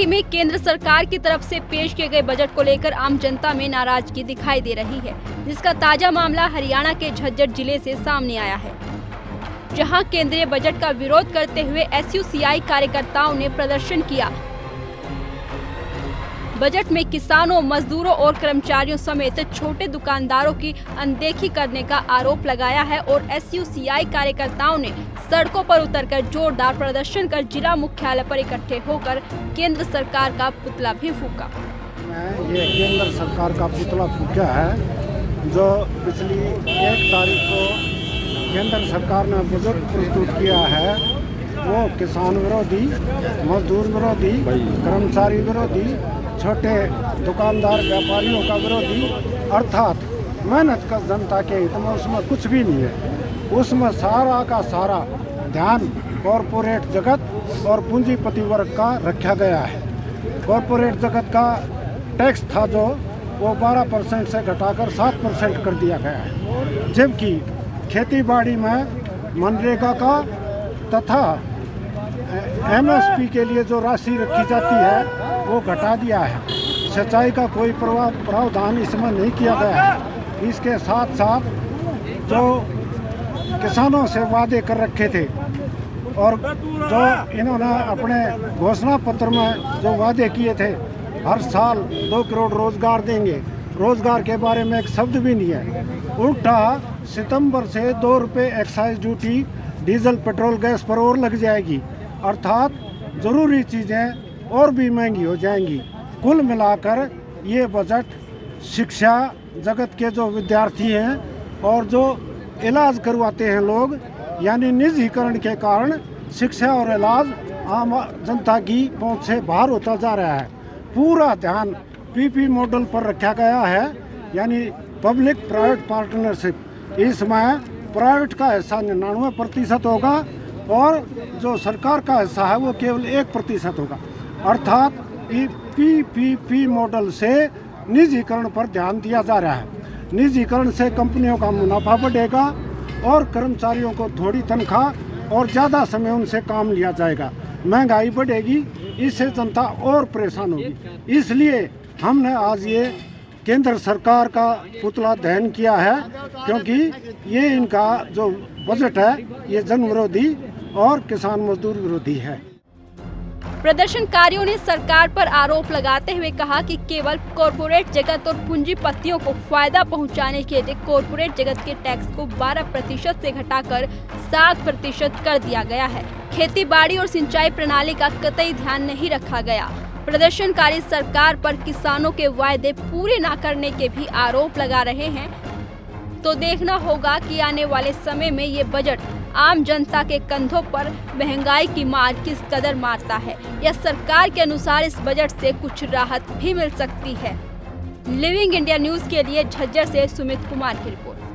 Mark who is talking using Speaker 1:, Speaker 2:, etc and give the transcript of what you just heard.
Speaker 1: ही में केंद्र सरकार की तरफ से पेश किए गए बजट को लेकर आम जनता में नाराजगी दिखाई दे रही है, जिसका ताजा मामला हरियाणा के झज्जर जिले से सामने आया है, जहां केंद्रीय बजट का विरोध करते हुए एसयूसीआई कार्यकर्ताओं ने प्रदर्शन किया। बजट में किसानों, मजदूरों और कर्मचारियों समेत छोटे दुकानदारों की अनदेखी करने का आरोप लगाया है और एसयूसीआई कार्यकर्ताओं ने सड़कों पर उतरकर जोरदार प्रदर्शन कर जिला मुख्यालय पर इकट्ठे होकर केंद्र सरकार का पुतला भी फूंका।
Speaker 2: ये केंद्र सरकार का पुतला फूंका है, जो पिछली 1 तारीख को केंद्र सरकार ने बजट प्रस्तुत किया है, वो किसान विरोधी, मजदूर विरोधी, कर्मचारी विरोधी, छोटे दुकानदार व्यापारियों का विरोधी, अर्थात मेहनत का जनता के हित में उसमें कुछ भी नहीं है। उसमें सारा का सारा ध्यान कॉरपोरेट जगत और पूंजीपति वर्ग का रखा गया है। कॉरपोरेट जगत का टैक्स था जो वो 12% से घटाकर 7% कर दिया गया है, जबकि खेती बाड़ी में मनरेगा का तथा एमएसपी के लिए जो राशि रखी जाती है वो घटा दिया है। सिंचाई का कोई प्रावधान इसमें नहीं किया गया है। इसके साथ साथ जो किसानों से वादे कर रखे थे और जो इन्होंने अपने घोषणा पत्र में जो वादे किए थे, हर साल 2 करोड़ रोजगार देंगे, रोजगार के बारे में एक शब्द भी नहीं है। उल्टा सितंबर से 2 रुपये excise duty diesel petrol gas पर और लग जाएगी, अर्थात ज़रूरी चीज़ें और भी महंगी हो जाएंगी। कुल मिलाकर ये बजट शिक्षा जगत के जो विद्यार्थी हैं और जो इलाज करवाते हैं लोग, यानी निजीकरण के कारण शिक्षा और इलाज आम जनता की पहुंच से बाहर होता जा रहा है। पूरा ध्यान पीपी मॉडल पर रखा गया है, यानी पब्लिक प्राइवेट पार्टनरशिप। इसमें प्राइवेट का हिस्सा 99% होगा और जो सरकार का हिस्सा है वो केवल 1% होगा, अर्थात पीपीपी मॉडल से निजीकरण पर ध्यान दिया जा रहा है। निजीकरण से कंपनियों का मुनाफा बढ़ेगा और कर्मचारियों को थोड़ी तनख्वाह और ज़्यादा समय उनसे काम लिया जाएगा। महंगाई बढ़ेगी, इससे जनता और परेशान होगी। इसलिए हमने आज ये केंद्र सरकार का पुतला दहन किया है, क्योंकि ये इनका जो बजट है ये जन विरोधी और किसान मजदूर विरोधी है।
Speaker 1: प्रदर्शनकारियों ने सरकार पर आरोप लगाते हुए कहा कि केवल कॉरपोरेट जगत और पूंजीपतियों को फायदा पहुंचाने के लिए कॉरपोरेट जगत के टैक्स को 12% से घटाकर 7% कर दिया गया है। खेती बाड़ी और सिंचाई प्रणाली का कतई ध्यान नहीं रखा गया। प्रदर्शनकारी सरकार पर किसानों के वायदे पूरे न करने के भी आरोप लगा रहे हैं। तो देखना होगा कि आने वाले समय में ये बजट आम जनता के कंधों पर महंगाई की मार किस कदर मारता है, या सरकार के अनुसार इस बजट से कुछ राहत भी मिल सकती है। लिविंग इंडिया न्यूज़ के लिए झज्जर से सुमित कुमार की रिपोर्ट।